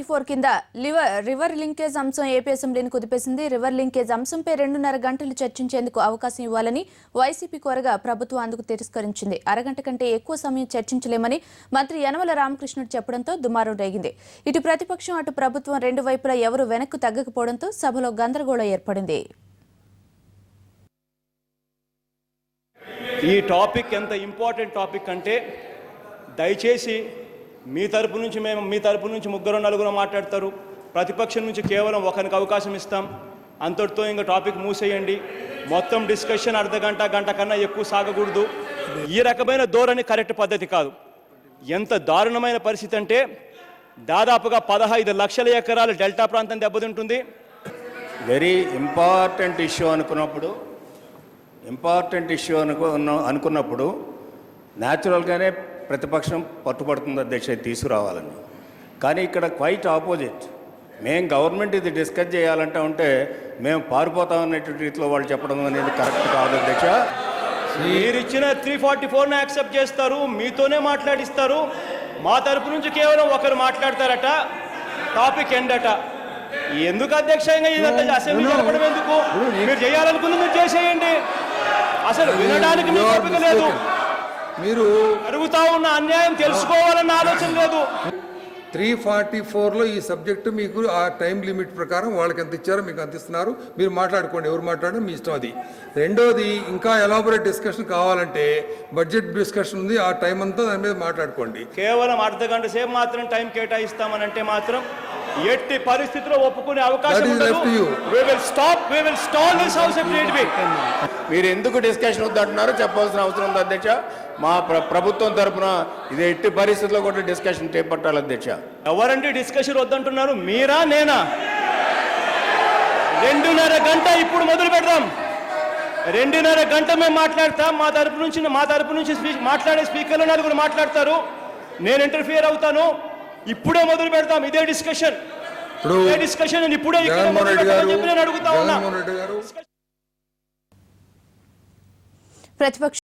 344 కింద river linkage అంశం AP అసెంబ్లీని కుదిపేసింది. రివర్ లింకేజ్ అంశంపై 2.5 గంటలు చర్చించేందుకు అవకాశం ఇవ్వాలని వైసీపీ కోరగా ప్రభుత్వం అందుకు తిరస్కరించింది. అరగంట కంటే ఎక్కువ సమయం చర్చించలేమని మంత్రి యనమల రామకృష్ణుడు చెప్పడంతో దుమారం రేగింది. ఇటు ప్రతిపక్షం అటు ప్రభుత్వం రెండు వైపులా ఎవరు వెనక్కు తగ్గకపోవడంతో సభలో గందరగోళం ఏర్పడింది. ఈ టాపిక్ ఎంత ఇంపార్టెంట్ టాపిక్ అంటే దయచేసి మీ తరపు నుంచి ముగ్గురు నలుగురు మాట్లాడతారు, ప్రతిపక్షం నుంచి కేవలం ఒకరికి అవకాశం ఇస్తాం, అంతటితో ఇంకా టాపిక్ మూసేయండి. మొత్తం డిస్కషన్ అర్ధగంట గంట కన్నా ఎక్కువ సాగకూడదు. ఈ రకమైన ధోరణి కరెక్ట్ పద్ధతి కాదు. ఎంత దారుణమైన పరిస్థితి అంటే దాదాపుగా 15 లక్షల ఎకరాల డెల్టా ప్రాంతం దెబ్బతింటుంది. వెరీ ఇంపార్టెంట్ ఇష్యూ అనుకున్నప్పుడు న్యాచురల్గానే ప్రతిపక్షం పట్టుబడుతుంది అధ్యక్ష తీసుకురావాలని. కానీ ఇక్కడ క్వైట్ ఆపోజిట్. మేము గవర్నమెంట్ ఇది డిస్కస్ చేయాలంటే ఉంటే మేము పారిపోతామనేటువంటి రీతిలో వాళ్ళు చెప్పడం అనేది కరెక్ట్ కాదు అధ్యక్ష. మీరు ఇచ్చిన 344ని యాక్సెప్ట్ చేస్తారు, మీతోనే మాట్లాడిస్తారు. మా తరపు నుంచి కేవలం ఒకరు మాట్లాడతారట, టాపిక్ ఎండ్ అట. ఎందుకు అధ్యక్ష ఇదంతా అసెంబ్లీ జరపడం ఎందుకు? మీరు చేయాలనుకుంది మీరు చేసేయండి. అసలు వినడానికి మీకు ఓపిక లేదు, మీరు జరుగుతా ఉన్న అన్యాయం తెలుసుకోవాలన్న ఆలోచన లేదు. 344లో ఈ సబ్జెక్టు మీకు ఆ టైం లిమిట్ ప్రకారం వాళ్ళకి ఎంత ఇచ్చారో మీకు అంత ఇస్తున్నారు. మీరు మాట్లాడుకోండి, ఎవరు మాట్లాడడం మీ ఇష్టం. అది రెండోది, ఇంకా ఎలాబొరేట్ డిస్కషన్ కావాలంటే బడ్జెట్ డిస్కషన్ ఉంది, ఆ టైం అంతా దాని మీద మాట్లాడుకోండి. కేవలం అర్ధగంట సేపు మాత్రం టైం కేటాయిస్తామనంటే మాత్రం ఎట్టి పరిస్థితిలో ఒప్పుకునే అవకాశం ఉండదు. మీరు ఎందుకు డిస్కషన్ వద్దంటున్నారో చెప్పాల్సిన అవసరం ఉంది అధ్యక్ష. మా ప్రభుత్వం తరఫున ఇది ఎట్టి పరిస్థితుల్లో కూడా డిస్కషన్ చేపట్టాలి అధ్యక్ష. ఎవరండి డిస్కషన్ వద్దంటున్నారు, మీరా నేనా? 2.5 గంట ఇప్పుడు మొదలు పెడదాం. 2.5 గంట మేము మాట్లాడతాం. మా తరపు నుంచి మాట్లాడే స్పీకర్లు నలుగురు మాట్లాడతారు, నేను ఇంటర్ఫియర్ అవుతాను. ఇప్పుడే మొదలు పెడతాం ఇదే డిస్కషన్. ఇప్పుడే నేను అడుగుతా ఉన్నా. ప్రతిపక్ష